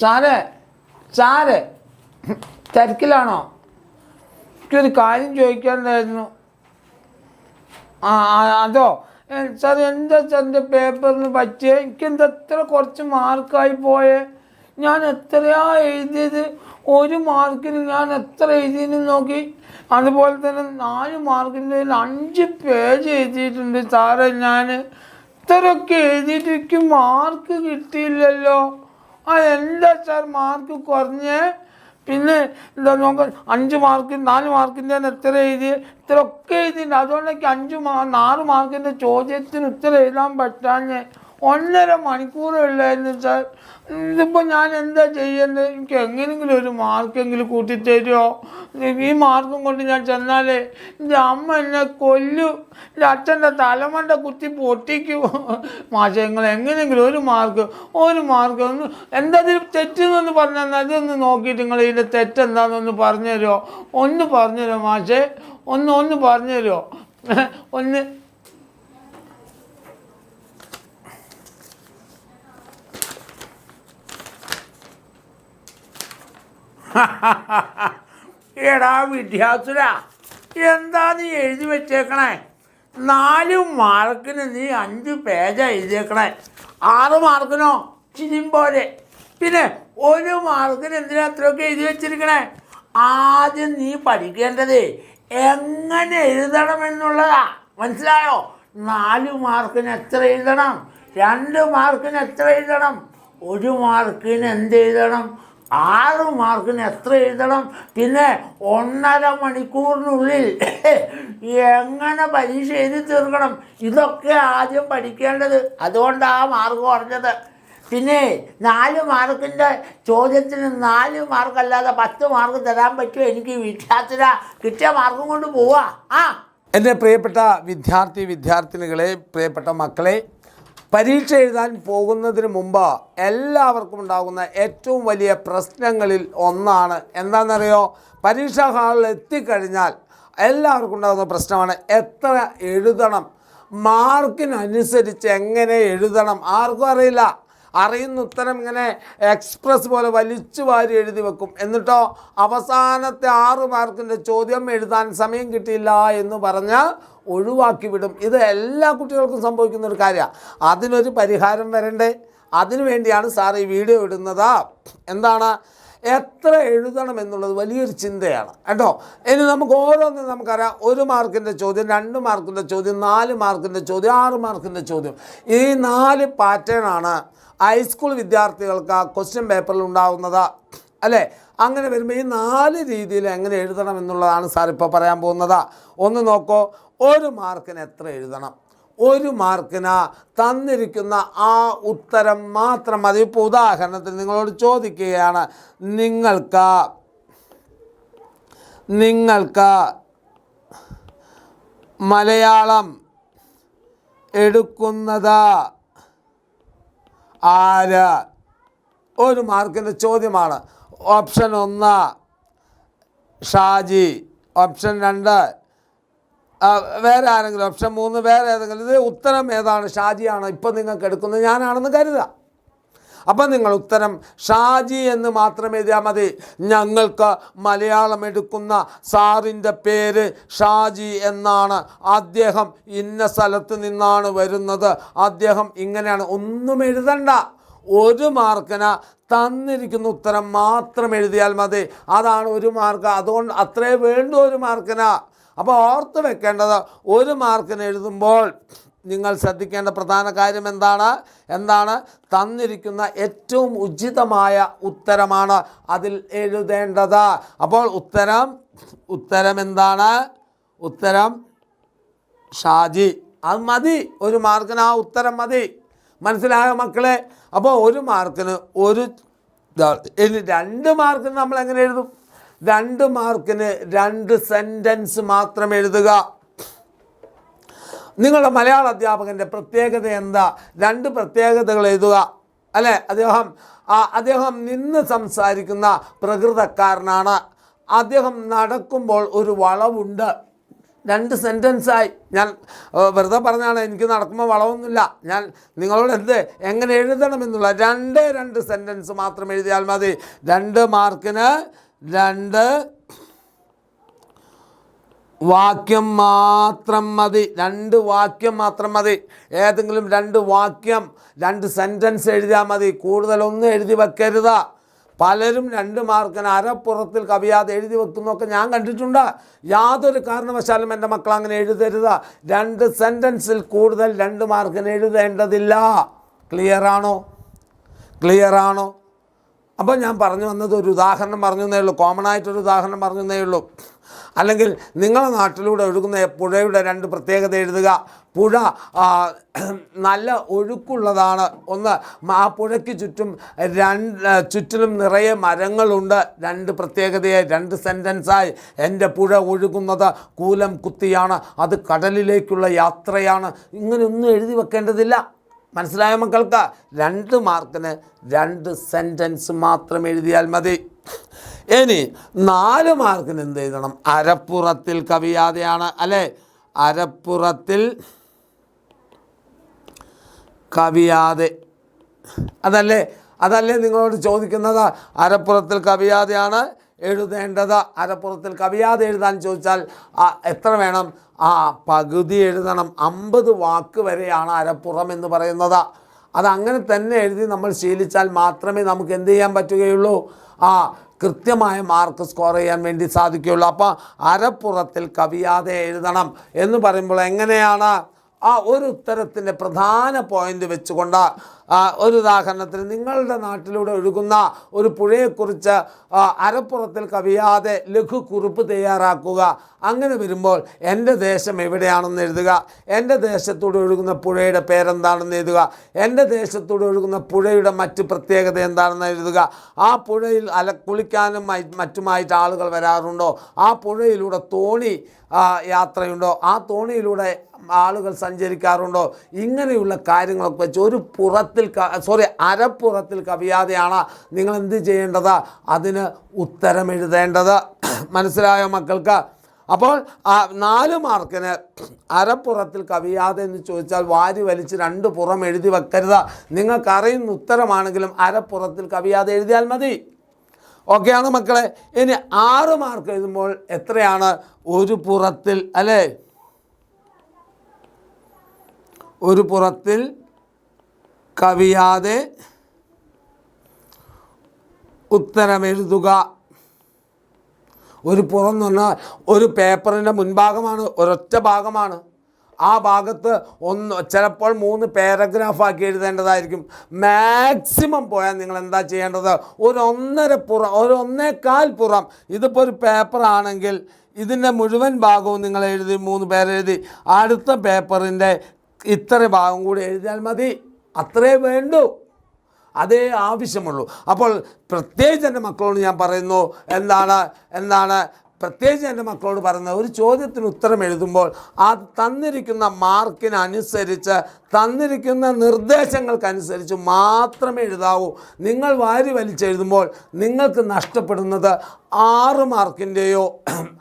സാറേ സാറേ തിരക്കിലാണോ? എനിക്കൊരു കാര്യം ചോദിക്കാനുണ്ടായിരുന്നു. അതോ സാർ എന്താ സാറിൻ്റെ പേപ്പറിന് പറ്റിയേ? എനിക്കെന്താ എത്ര കുറച്ച് മാർക്കായി പോയേ? ഞാൻ എത്രയാ എഴുതിയത്? 1 മാർക്കിന് ഞാൻ എത്ര എഴുതിയെന്ന് നോക്കി. അതുപോലെ തന്നെ 4 മാർക്കിൻ്റെ 5 പേജ് എഴുതിയിട്ടുണ്ട് സാറേ. ഞാൻ ഇത്രയൊക്കെ എഴുതിയിട്ട് എനിക്ക് മാർക്ക് കിട്ടിയില്ലല്ലോ. എന്താ സാർ മാർക്ക് കുറഞ്ഞേ? പിന്നെ എന്താ നോക്കാൻ 5 മാർക്ക് 4 മാർക്കിൻ്റെ എത്ര എഴുതി? ഇത്രയൊക്കെ എഴുതിയിട്ടുണ്ട്. അതുകൊണ്ടൊക്കെ 6 മാർക്കിൻ്റെ ചോദ്യത്തിന് ഉത്തരം എഴുതാൻ പറ്റാഞ്ഞേ. 1.5 മണിക്കൂറുള്ളായിരുന്നു സാർ. ഇതിപ്പോൾ ഞാൻ എന്താ ചെയ്യേണ്ടത്? എനിക്ക് എങ്ങനെയെങ്കിലും ഒരു മാർക്കെങ്കിലും കൂട്ടിത്തരുമോ? ഈ മാർക്കും കൊണ്ട് ഞാൻ ചെന്നാലേ എൻ്റെ അമ്മ എന്നെ കൊല്ലും, എൻ്റെ അച്ഛൻ്റെ തലമണ്ട കുത്തി പൊട്ടിക്കും. മാഷേ നിങ്ങൾ എങ്ങനെയെങ്കിലും ഒരു മാർക്ക് ഒന്ന് എന്താ ഇതിൽ തെറ്റെന്നൊന്ന് പറഞ്ഞു തന്നാൽ അതൊന്ന് നോക്കിയിട്ട് നിങ്ങൾ ഇതിൻ്റെ തെറ്റെന്താണെന്നൊന്ന് പറഞ്ഞു തരുമോ? ഒന്ന് പറഞ്ഞു തരുമോ മാഷേ? ഒന്ന് പറഞ്ഞു തരുമോ? ഒന്ന് എടാ വിദ്യാസുരാ, എന്താ നീ എഴുതി വെച്ചേക്കണേ? 4 മാർക്കിന് നീ 5 പേജാ എഴുതിയേക്കണേ. 6 മാർക്കിനോ ചിരിമ്പോരെ. പിന്നെ 1 മാർക്കിന് എന്തിനാ അത്രയൊക്കെ എഴുതി വെച്ചിരിക്കണേ? ആദ്യം നീ പഠിക്കേണ്ടത് എങ്ങനെ എഴുതണമെന്നുള്ളതാ. മനസ്സിലായോ? 4 മാർക്കിന് എത്ര എഴുതണം? 2 മാർക്കിന് എത്ര എഴുതണം? 1 മാർക്കിന് എന്ത് എഴുതണം? 6 മാർക്കിന് എത്ര എഴുതണം? പിന്നെ 1.5 മണിക്കൂറിനുള്ളിൽ എങ്ങനെ പരീക്ഷ എഴുതി തീർക്കണം? ഇതൊക്കെ ആദ്യം പഠിക്കേണ്ടത്. അതുകൊണ്ടാണ് മാർക്ക് കുറഞ്ഞത്. പിന്നെ 4 മാർക്കിൻ്റെ ചോദ്യത്തിന് 4 മാർക്കല്ലാതെ 10 മാർക്ക് തരാൻ പറ്റുമോ? എനിക്ക് വിദ്യാർത്ഥിന കിട്ടിയ മാർക്കും കൊണ്ട് പോവാ. എൻ്റെ പ്രിയപ്പെട്ട വിദ്യാർത്ഥിനികളെ, പ്രിയപ്പെട്ട മക്കളെ, പരീക്ഷ എഴുതാൻ പോകുന്നതിന് മുമ്പ് എല്ലാവർക്കും ഉണ്ടാകുന്ന ഏറ്റവും വലിയ പ്രശ്നങ്ങളിൽ ഒന്നാണ് എന്താണെന്നറിയോ? പരീക്ഷാ ഹാളിൽ എത്തിക്കഴിഞ്ഞാൽ എല്ലാവർക്കും ഉണ്ടാകുന്ന പ്രശ്നമാണ് എത്ര എഴുതണം, മാർക്കിനനുസരിച്ച് എങ്ങനെ എഴുതണം. ആർക്കും അറിയില്ല. അറിയുന്ന ഉത്തരം ഇങ്ങനെ എക്സ്പ്രസ് പോലെ വലിച്ചു വാരി എഴുതി വെക്കും. എന്നിട്ടോ അവസാനത്തെ 6 മാർക്കിൻ്റെ ചോദ്യം എഴുതാൻ സമയം കിട്ടിയില്ല എന്ന് പറഞ്ഞ് ഒഴിവാക്കി വിടും. ഇത് എല്ലാ കുട്ടികൾക്കും സംഭവിക്കുന്ന ഒരു കാര്യമാണ്. അതിനൊരു പരിഹാരം വരണ്ടേ? അതിനു വേണ്ടിയാണ് സാർ ഈ വീഡിയോ ഇടുന്നത്. എന്താണ് എത്ര എഴുതണം എന്നുള്ളത് വലിയൊരു ചിന്തയാണ് കേട്ടോ. ഇനി നമുക്ക് ഓരോന്നും നമുക്കറിയാം. 1 മാർക്കിൻ്റെ ചോദ്യം, 2 മാർക്കിൻ്റെ ചോദ്യം, 4 മാർക്കിൻ്റെ ചോദ്യം, 6 മാർക്കിൻ്റെ ചോദ്യം. ഈ 4 പാറ്റേണാണ് ഹൈസ്കൂൾ വിദ്യാർത്ഥികൾക്ക് ക്വസ്റ്റ്യൻ പേപ്പറിൽ ഉണ്ടാകുന്നത് അല്ലേ? അങ്ങനെ വരുമ്പോൾ ഈ 4 രീതിയിൽ എങ്ങനെ എഴുതണം എന്നുള്ളതാണ് സാർ ഇപ്പോൾ പറയാൻ പോകുന്നത്. ഒന്ന് നോക്കൂ, 1 മാർക്കിന് എത്ര എഴുതണം? 1 മാർക്കിന് തന്നിരിക്കുന്ന ആ ഉത്തരം മാത്രം മതി. ഇപ്പോൾ ഉദാഹരണത്തിന് നിങ്ങളോട് ചോദിക്കുകയാണ്, നിങ്ങൾക്ക് മലയാളം എടുക്കുന്നത് ആര്? 1 മാർക്കിൻ്റെ ചോദ്യമാണ്. ഓപ്ഷൻ 1 ഷാജി, ഓപ്ഷൻ 2 വേറെ ആരെങ്കിലും, ഓപ്ഷൻ 3 വേറെ ഏതെങ്കിലും. ഇത് ഉത്തരം ഏതാണ്? ഷാജിയാണ് ഇപ്പം നിങ്ങൾക്ക് എടുക്കുന്നത്, ഞാനാണെന്ന് കരുതുക. അപ്പം നിങ്ങൾ ഉത്തരം ഷാജി എന്ന് മാത്രം എഴുതിയാൽ മതി. ഞങ്ങൾക്ക് മലയാളം എടുക്കുന്ന സാറിൻ്റെ പേര് ഷാജി എന്നാണ്. അദ്ദേഹം ഇന്ന സ്ഥലത്ത് നിന്നാണ് വരുന്നത്. അദ്ദേഹം ഇങ്ങനെയാണ്. ഒന്നും എഴുതണ്ട. 1 മാർക്കിന് തന്നിരിക്കുന്ന ഉത്തരം മാത്രം എഴുതിയാൽ മതി. അതാണ് 1 മാർക്ക്. അതുകൊണ്ട് അത്രേ വേണ്ടു 1 മാർക്കിന്. അപ്പോൾ ഓർത്ത് വെക്കേണ്ടത് 1 മാർക്കിന് എഴുതുമ്പോൾ നിങ്ങൾ ശ്രദ്ധിക്കേണ്ട പ്രധാന കാര്യം എന്താണ്? തന്നിരിക്കുന്ന ഏറ്റവും ഉചിതമായ ഉത്തരമാണ് അതിൽ എഴുതേണ്ടത്. അപ്പോൾ ഉത്തരം എന്താണ്? ഉത്തരം ഷാജി. അത് മതി. 1 മാർക്കിന് ആ ഉത്തരം മതി. മനസ്സിലായോ മക്കളെ? അപ്പോൾ 1 മാർക്കിന് ഇനി 2 മാർക്കിന് നമ്മൾ എങ്ങനെ എഴുതും? 2 മാർക്കിന് 2 സെൻറ്റൻസ് മാത്രം എഴുതുക. നിങ്ങളുടെ മലയാള അധ്യാപകൻ്റെ പ്രത്യേകത എന്താ? 2 പ്രത്യേകതകൾ എഴുതുക അല്ലേ? അദ്ദേഹം നിന്ന് സംസാരിക്കുന്ന പ്രകൃതക്കാരനാണ്. അദ്ദേഹം നടക്കുമ്പോൾ ഒരു വളവുണ്ട്. 2 സെൻറ്റൻസായി. ഞാൻ വെറുതെ പറഞ്ഞാണ്, എനിക്ക് നടക്കുമ്പോൾ വളവൊന്നുമില്ല. ഞാൻ നിങ്ങളോട് എങ്ങനെ എഴുതണമെന്നുള്ള 2 സെൻറ്റൻസ് മാത്രം എഴുതിയാൽ മതി. 2 മാർക്കിന് 2 വാക്യം മാത്രം മതി. 2 വാക്യം മാത്രം മതി. ഏതെങ്കിലും 2 വാക്യം 2 സെൻറ്റൻസ് എഴുതിയാൽ മതി. കൂടുതലൊന്നും എഴുതി വെക്കരുത്. പലരും 2 മാർക്കിന് അരപ്പുറത്തിൽ കവിയാതെ എഴുതി വെക്കുന്നതൊക്കെ ഞാൻ കണ്ടിട്ടുണ്ട്. യാതൊരു കാരണവശാലും എൻ്റെ മക്കൾ അങ്ങനെ എഴുതരുത്. 2 സെൻറ്റൻസിൽ കൂടുതൽ 2 മാർക്കിന് എഴുതേണ്ടതില്ല. ക്ലിയറാണോ? അപ്പോൾ ഞാൻ പറഞ്ഞു വന്നത് ഒരു ഉദാഹരണം പറഞ്ഞേ ഉള്ളൂ. കോമൺ ആയിട്ടൊരു ഉദാഹരണം പറഞ്ഞേ ഉള്ളൂ. അല്ലെങ്കിൽ നിങ്ങളുടെ നാട്ടിലൂടെ ഒഴുകുന്ന പുഴയുടെ 2 പ്രത്യേകത എഴുതുക. പുഴ നല്ല ഒഴുക്കുള്ളതാണ്. ഒന്ന്, ആ പുഴയ്ക്ക് ചുറ്റിലും നിറയെ മരങ്ങളുണ്ട്. 2 പ്രത്യേകതയായി 2 സെൻറ്റൻസായി. എൻ്റെ പുഴ ഒഴുകുന്നത് കൂലം കുത്തിയാണ്, അത് കടലിലേക്കുള്ള യാത്രയാണ്. ഇങ്ങനെയൊന്നും എഴുതി വെക്കേണ്ടതില്ല. മനസ്സിലായ മക്കൾക്ക്? 2 മാർക്കിന് 2 സെൻറ്റൻസ് മാത്രം എഴുതിയാൽ മതി. ഇനി 4 മാർക്കിന് എന്ത് എഴുതണം? അരപ്പുറത്തിൽ കവിയാതെയാണ്, അല്ലേ? അരപ്പുറത്തിൽ കവിയാതെ, അതല്ലേ നിങ്ങളോട് ചോദിക്കുന്നത്? അരപ്പുറത്തിൽ കവിയാതെയാണ് എഴുതേണ്ടത്. അരപ്പുറത്തിൽ കവിയാതെ എഴുതാൻ ചോദിച്ചാൽ എത്ര വേണം? പകുതി എഴുതണം. 50 വാക്ക് വരെയാണ് അരപ്പുറം എന്ന് പറയുന്നത്. അതങ്ങനെ തന്നെ എഴുതി നമ്മൾ ശീലിച്ചാൽ മാത്രമേ നമുക്ക് എന്ത് ചെയ്യാൻ പറ്റുകയുള്ളൂ? കൃത്യമായ മാർക്ക് സ്കോർ ചെയ്യാൻ വേണ്ടി സാധിക്കുകയുള്ളൂ. അപ്പോൾ അരപ്പുറത്തിൽ കവിയാതെ എഴുതണം എന്ന് പറയുമ്പോൾ എങ്ങനെയാണ്? ഒരു ഉത്തരത്തിൻ്റെ പ്രധാന പോയിൻ്റ് വെച്ചുകൊണ്ട് ഒരു ഉദാഹരണത്തിന് നിങ്ങളുടെ നാട്ടിലൂടെ ഒഴുകുന്ന ഒരു പുഴയെക്കുറിച്ച് അരപ്പുറത്തിൽ കവിയാതെ ലഘുക്കുറിപ്പ് തയ്യാറാക്കുക. അങ്ങനെ വരുമ്പോൾ എൻ്റെ ദേശം എവിടെയാണെന്ന് എഴുതുക, എൻ്റെ ദേശത്തൂടെ ഒഴുകുന്ന പുഴയുടെ പേരെന്താണെന്ന് എഴുതുക, എൻ്റെ ദേശത്തൂടെ ഒഴുകുന്ന പുഴയുടെ മറ്റ് പ്രത്യേകത എന്താണെന്ന് എഴുതുക, ആ പുഴയിൽ കുളിക്കാനും മറ്റുമായിട്ട് ആളുകൾ വരാറുണ്ടോ, ആ പുഴയിലൂടെ തോണി യാത്രയുണ്ടോ, ആ തോണിയിലൂടെ ആളുകൾ സഞ്ചരിക്കാറുണ്ടോ, ഇങ്ങനെയുള്ള കാര്യങ്ങളൊക്കെ വെച്ച് അരപ്പുറത്തിൽ കവിയാതെയാണ് നിങ്ങൾ എന്ത് ചെയ്യേണ്ടത്? അതിന് ഉത്തരം എഴുതേണ്ടത്. മനസ്സിലായോ മക്കൾക്ക്? അപ്പോൾ 4 മാർക്കിന് അരപ്പുറത്തിൽ കവിയാതെ എന്ന് ചോദിച്ചാൽ വാരി വലിച്ച് 2 പുറം എഴുതി വെക്കരുത്. നിങ്ങൾക്കറിയുന്ന ഉത്തരമാണെങ്കിലും അരപ്പുറത്തിൽ കവിയാതെ എഴുതിയാൽ മതി. ഓക്കെയാണ് മക്കളെ? ഇനി 6 മാർക്ക് എഴുതുമ്പോൾ എത്രയാണ്? ഒരു പുറത്തിൽ, അല്ലേ? ഒരു പുറത്തിൽ കവിയാതെ ഉത്തരമെഴുതുക. ഒരു പുറം എന്ന് പറഞ്ഞാൽ ഒരു പേപ്പറിൻ്റെ മുൻഭാഗമാണ്, ഒരൊറ്റ ഭാഗമാണ്. ആ ഭാഗത്ത് ചിലപ്പോൾ 3 പാരഗ്രാഫാക്കി എഴുതേണ്ടതായിരിക്കും. മാക്സിമം പോയാൽ നിങ്ങൾ എന്താ ചെയ്യേണ്ടത്? ഒരു 1.25 പുറം. ഇതിപ്പോൾ ഒരു പേപ്പറാണെങ്കിൽ ഇതിൻ്റെ മുഴുവൻ ഭാഗവും നിങ്ങൾ എഴുതി 3 പേരെഴുതി അടുത്ത പേപ്പറിൻ്റെ ഇത്ര ഭാഗം കൂടി എഴുതിയാൽ മതി. അത്രേ വേണ്ടൂ, അതേ ആവശ്യമുള്ളൂ. അപ്പോൾ പ്രത്യേകിച്ച് എൻ്റെ മക്കളോട് ഞാൻ പറയുന്നു, പ്രത്യേകിച്ച് എൻ്റെ മക്കളോട് പറയുന്നത്, ഒരു ചോദ്യത്തിന് ഉത്തരം എഴുതുമ്പോൾ അത് തന്നിരിക്കുന്ന മാർക്കിനനുസരിച്ച്, തന്നിരിക്കുന്ന നിർദ്ദേശങ്ങൾക്കനുസരിച്ച് മാത്രമേ എഴുതാവൂ. നിങ്ങൾ വാരി വലിച്ചെഴുതുമ്പോൾ നിങ്ങൾക്ക് നഷ്ടപ്പെടുന്നത് 6 മാർക്കിൻ്റെയോ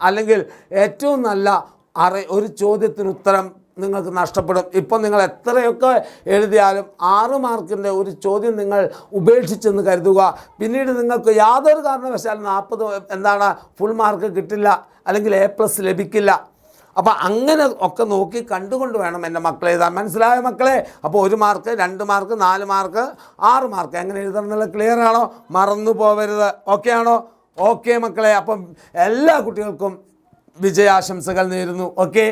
അല്ലെങ്കിൽ ഏറ്റവും നല്ല ഒരു ചോദ്യത്തിന് ഉത്തരം നിങ്ങൾക്ക് നഷ്ടപ്പെടും. ഇപ്പം നിങ്ങൾ എത്രയൊക്കെ എഴുതിയാലും 6 മാർക്കിൻ്റെ ഒരു ചോദ്യം നിങ്ങൾ ഉപേക്ഷിച്ചെന്ന് കരുതുക. പിന്നീട് നിങ്ങൾക്ക് യാതൊരു കാരണവശാലും 40 ഫുൾ മാർക്ക് കിട്ടില്ല, അല്ലെങ്കിൽ A+ ലഭിക്കില്ല. അപ്പോൾ അങ്ങനെ ഒക്കെ നോക്കി കണ്ടുകൊണ്ട് വേണം എൻ്റെ മക്കളെ എഴുതാൻ. മനസ്സിലായ മക്കളെ? അപ്പോൾ 1 മാർക്ക്, 2 മാർക്ക്, 4 മാർക്ക്, 6 മാർക്ക് എങ്ങനെ എഴുതണം എന്നുള്ള ക്ലിയർ ആണോ? മറന്നു പോകരുത്. ഓക്കെ ആണോ? ഓക്കെ മക്കളെ. അപ്പം എല്ലാ കുട്ടികൾക്കും വിജയാശംസകൾ നേരുന്നു. ഓക്കെ.